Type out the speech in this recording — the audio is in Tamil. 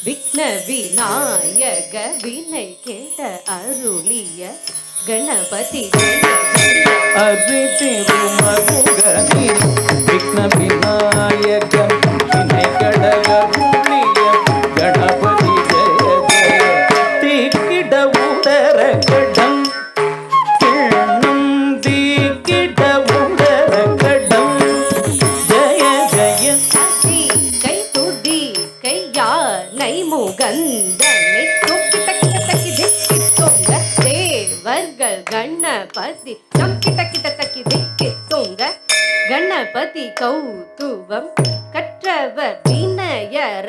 விக்ன விநாயக வினை கேட்ட அருளிய கணபதி அரி திருமருகனே விக்ன விநாயக வினை கடக அருளிய கணபதி ஜெய ஜெய தீக்கிட உதர கடம் கிண்ணம் தீக்கிட உதர கடம் ஜெய ஜெய கை துடி கையானை முகந்தனை தூக்கி தக்கி தக்கி திக்கி தொங்க தேவர்கள் கணபதி கிட்ட தக்கி திக்கி தொங்க கணபதி கௌதுவம் கற்றவர் வினயர